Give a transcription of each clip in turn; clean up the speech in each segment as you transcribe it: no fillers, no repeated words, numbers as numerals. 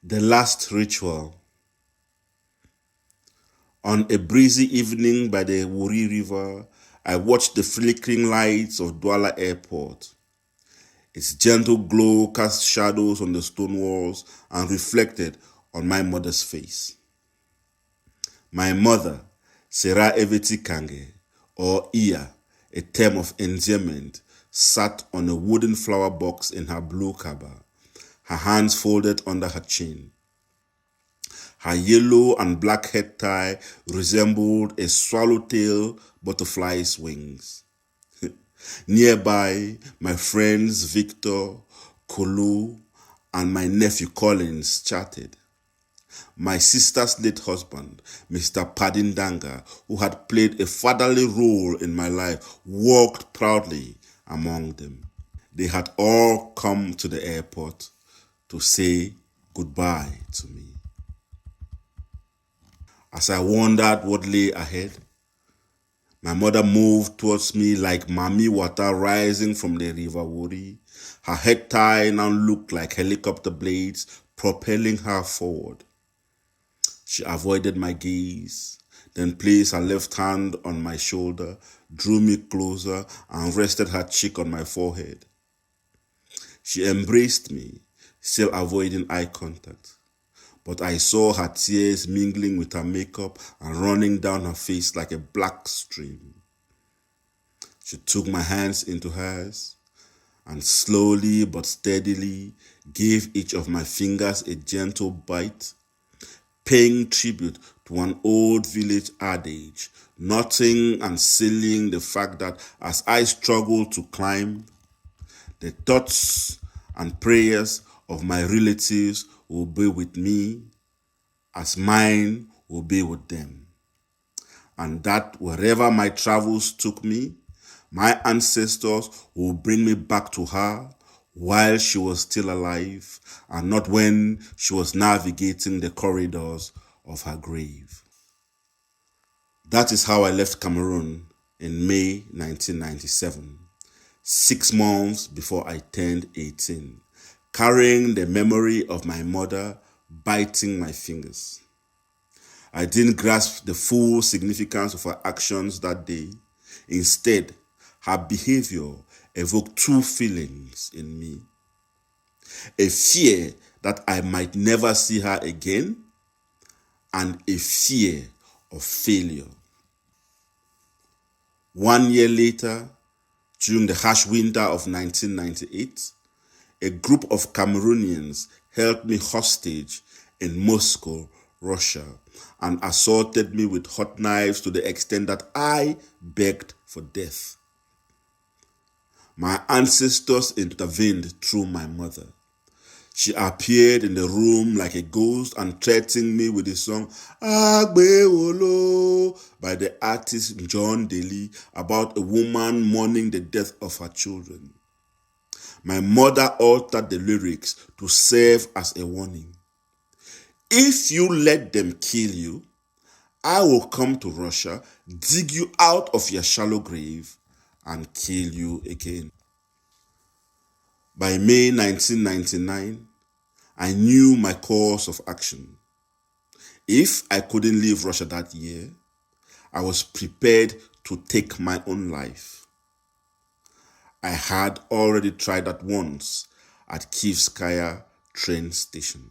The last ritual. On a breezy evening by the Wuri River, I watched the flickering lights of Douala Airport. Its gentle glow cast shadows on the stone walls and reflected on my mother's face. My mother, Sera Eviti Kange, or Iya, a term of endearment, sat on a wooden flower box in her blue kaba, her hands folded under her chin. Her yellow and black head tie resembled a swallowtail butterfly's wings. Nearby, my friends Victor, Kolo, and my nephew Collins chatted. My sister's late husband, Mr. Padindanga, who had played a fatherly role in my life, walked proudly among them. They had all come to the airport to say goodbye to me. As I wondered what lay ahead, my mother moved towards me like Mami water rising from the river Wuri. Her head tie now looked like helicopter blades propelling her forward. She avoided my gaze, then placed her left hand on my shoulder, drew me closer, and rested her cheek on my forehead. She embraced me, still avoiding eye contact. But I saw her tears mingling with her makeup and running down her face like a black stream. She took my hands into hers and slowly but steadily gave each of my fingers a gentle bite, paying tribute to an old village adage, noting and sealing the fact that as I struggled to climb, the thoughts and prayers of my relatives will be with me as mine will be with them. And that wherever my travels took me, my ancestors will bring me back to her while she was still alive and not when she was navigating the corridors of her grave. That is how I left Cameroon in May 1997, 6 months before I turned 18, carrying the memory of my mother biting my fingers. I didn't grasp the full significance of her actions that day. Instead, her behavior evoked 2 feelings in me. A fear that I might never see her again, and a fear of failure. 1 year later, during the harsh winter of 1998, a group of Cameroonians held me hostage in Moscow, Russia, and assaulted me with hot knives to the extent that I begged for death. My ancestors intervened through my mother. She appeared in the room like a ghost and threatened me with the song Agbewolo by the artist John Daly about a woman mourning the death of her children. My mother altered the lyrics to serve as a warning. If you let them kill you, I will come to Russia, dig you out of your shallow grave, and kill you again. By May 1999, I knew my course of action. If I couldn't leave Russia that year, I was prepared to take my own life. I had already tried that once at Kievskaya train station.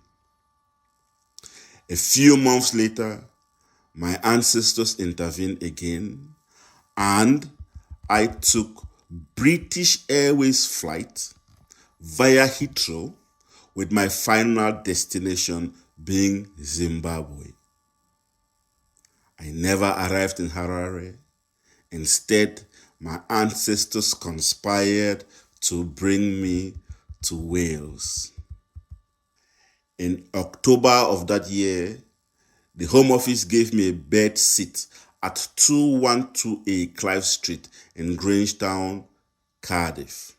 A few months later, my ancestors intervened again, and I took British Airways flight via Heathrow, with my final destination being Zimbabwe. I never arrived in Harare. Instead, my ancestors conspired to bring me to Wales. In October of that year, the Home Office gave me a bed seat at 212A Clive Street in Grangetown, Cardiff.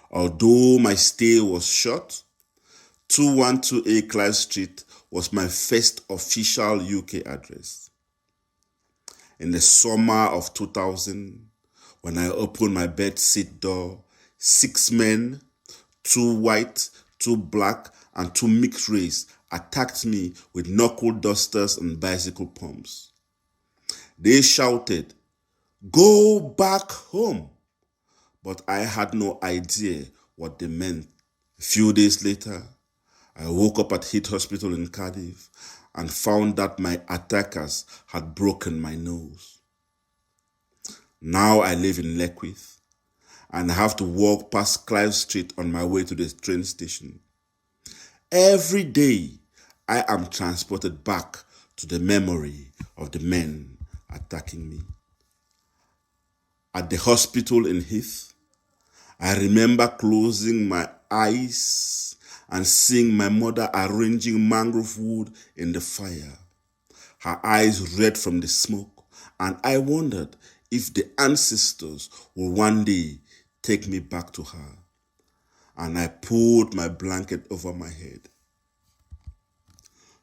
Although my stay was short, 212A Clive Street was my first official UK address. In the summer of 2000, when I opened my bed seat door, 6 men, 2 white, 2 black, and two mixed race attacked me with knuckle dusters and bicycle pumps. They shouted, "Go back home!" But I had no idea what they meant. A few days later, I woke up at Heath Hospital in Cardiff and found that my attackers had broken my nose. Now I live in Leckwith and I have to walk past Clive Street on my way to the train station. Every day, I am transported back to the memory of the men attacking me. At the hospital in Heath, I remember closing my eyes and seeing my mother arranging mangrove wood in the fire, her eyes red from the smoke, and I wondered if the ancestors will one day take me back to her. And I pulled my blanket over my head.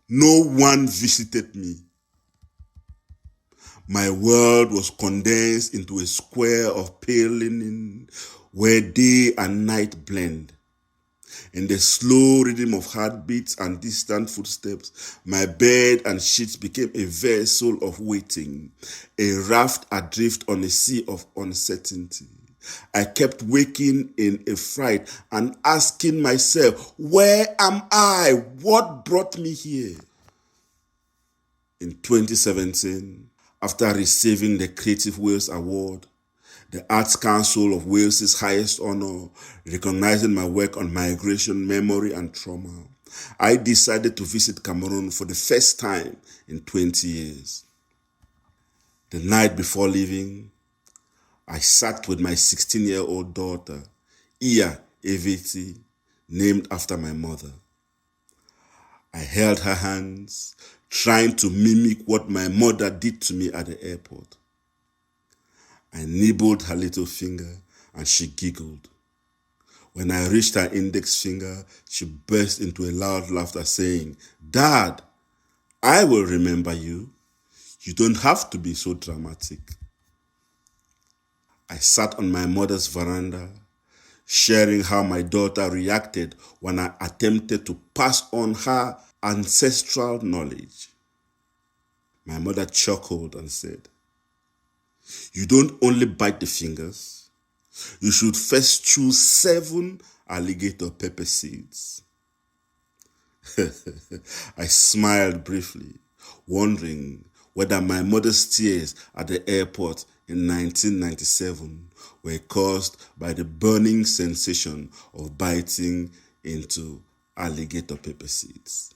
No one visited me. My world was condensed into a square of pale linen where day and night blend. In the slow rhythm of heartbeats and distant footsteps, my bed and sheets became a vessel of waiting, a raft adrift on a sea of uncertainty. I kept waking in a fright and asking myself, where am I? What brought me here? In 2017, after receiving the Creative Wales Award, the Arts Council of Wales's highest honor, recognizing my work on migration, memory, and trauma, I decided to visit Cameroon for the first time in 20 years. The night before leaving, I sat with my 16-year-old daughter, Iya Eviti, named after my mother. I held her hands, trying to mimic what my mother did to me at the airport. I nibbled her little finger and she giggled. When I reached her index finger, she burst into a loud laughter saying, "Dad, I will remember you. You don't have to be so dramatic." I sat on my mother's veranda, sharing how my daughter reacted when I attempted to pass on her ancestral knowledge. My mother chuckled and said, "You don't only bite the fingers. You should first chew 7 alligator pepper seeds." I smiled briefly, wondering whether my mother's tears at the airport in 1997 were caused by the burning sensation of biting into alligator pepper seeds.